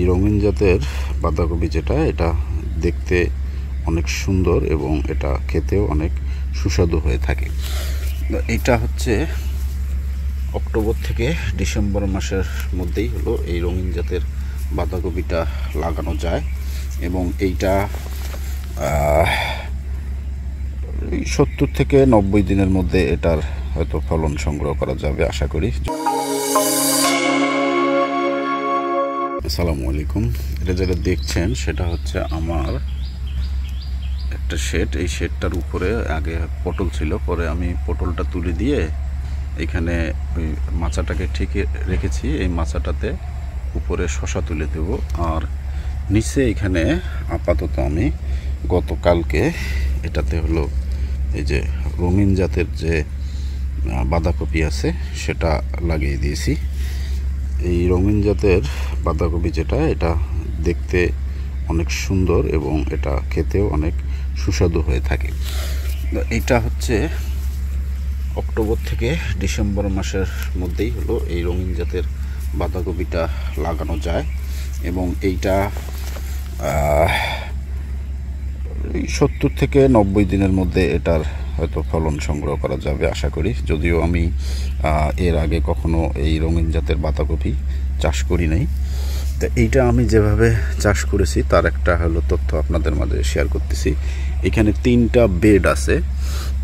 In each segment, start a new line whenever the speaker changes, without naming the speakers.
রঙিন জাতের বাঁধাকপি যেটা, এটা দেখতে অনেক সুন্দর এবং এটা খেতেও অনেক সুস্বাদু হয়ে থাকে। এটা হচ্ছে অক্টোবর থেকে ডিসেম্বর মাসের মধ্যেই হলো এই রঙিন জাতের বাঁধাকপিটা লাগানো যায় এবং এইটা 70 থেকে 90 দিনের মধ্যে এটার হয়তো ফলন সংগ্রহ করা যাবে আশা করি। আসসালামু আলাইকুম। এটা যেটা দেখছেন সেটা হচ্ছে আমার একটা শেড। এই শেডটার উপরে আগে পটল ছিল, পরে আমি পটলটা তুলে দিয়ে এখানে ওই মাচাটাকে ঠিক রেখেছি। এই মাচাটাতে উপরে শসা তুলে দেব, আর নিচে এখানে আপাতত আমি গতকালকে এটাতে হলো এই যে রঙিন জাতের যে বাঁধাকপি আছে সেটা লাগিয়ে দিয়েছি। এই রঙিন জাতের বাঁধাকপি যেটা, এটা দেখতে অনেক সুন্দর এবং এটা খেতেও অনেক সুস্বাদু হয়ে থাকে। এটা হচ্ছে অক্টোবর থেকে ডিসেম্বর মাসের মধ্যেই হলো এই রঙিন জাতের বাঁধাকপিটা লাগানো যায় এবং এইটা 70 থেকে 90 দিনের মধ্যে এটার হয়তো ফলন সংগ্রহ করা যাবে আশা করি। যদিও আমি এর আগে কখনো এই রঙিন জাতের বাঁধাকপি চাষ করি নাই, তো এইটা আমি যেভাবে চাষ করেছি তার একটা হলো তথ্য আপনাদের মাঝে শেয়ার করতেছি। এখানে 3টা বেড আছে,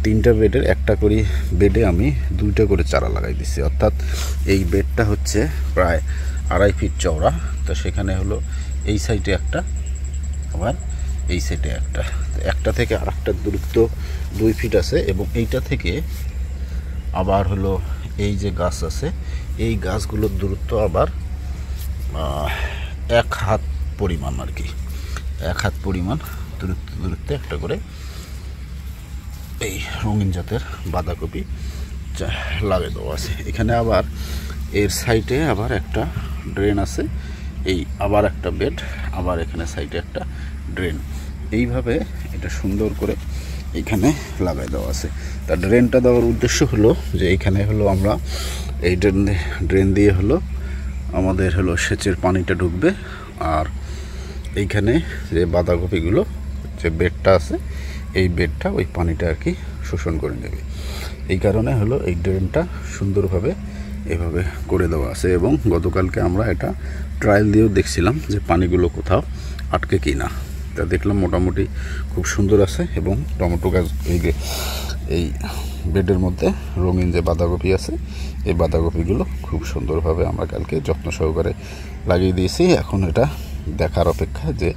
3টা বেডের একটা করে বেডে আমি 2টা করে চারা লাগাই দিচ্ছি। অর্থাৎ এই বেডটা হচ্ছে প্রায় 2.5 ফিট চওড়া। তো সেখানে হলো এই সাইডে একটা, আবার এই সাইডে একটা, একটা থেকে আরেকটার দূরত্ব 2 ফিট আছে এবং এইটা থেকে আবার হলো এই যে গাছ আছে এই গাছগুলোর দূরত্ব আবার 1 হাত পরিমাণ আর কি, 1 হাত পরিমাণ দূরত্বে একটা করে এই রঙিন জাতের বাঁধাকপি লাগিয়ে দেওয়া আছে। এখানে আবার এর সাইডে আবার একটা ড্রেন আছে, এই আবার একটা বেড, আবার এখানে সাইডে একটা ড্রেন। এইভাবে এটা সুন্দর করে এখানে লাগাই দেওয়া আছে। তা ড্রেনটা দেওয়ার উদ্দেশ্য হলো যে এইখানে হলো আমরা এই ড্রেন দিয়ে হলো আমাদের হলো সেচের পানিটা ঢুকবে, আর এইখানে যে বাঁধাকপিগুলো যে বেডটা আছে এই বেডটা ওই পানিটা আর কি শোষণ করে নেবে। এই কারণে হলো এই ড্রেনটা সুন্দরভাবে এভাবে করে দেওয়া আছে এবং গতকালকে আমরা এটা ট্রায়াল দিয়েও দেখছিলাম যে পানিগুলো কোথাও আটকে কি না। তা দেখলাম মোটামুটি খুব সুন্দর আছে এবং টমেটো গাছ এই বেডের মধ্যে রঙিন যে বাঁধাকপি আছে এই বাঁধাকপিগুলো খুব সুন্দরভাবে আমরা কালকে যত্ন সহকারে লাগিয়ে দিয়েছি। এখন এটা দেখার অপেক্ষা যে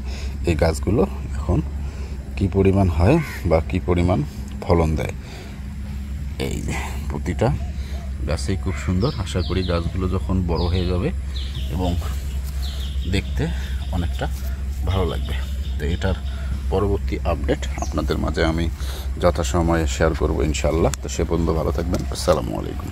এই গাছগুলো এখন কি পরিমাণ হয় বা কি পরিমাণ ফলন দেয়। এই যে প্রতিটা গাছেই খুব সুন্দর, আশা করি গাছগুলো যখন বড় হয়ে যাবে এবং দেখতে অনেকটা ভালো লাগবে। তো এটার পরবর্তী আপডেট আপনাদের মাঝে আমি যথাসময়ে শেয়ার করব ইনশাআল্লাহ। তো সে পর্যন্ত ভালো থাকবেন। আসসালামু আলাইকুম।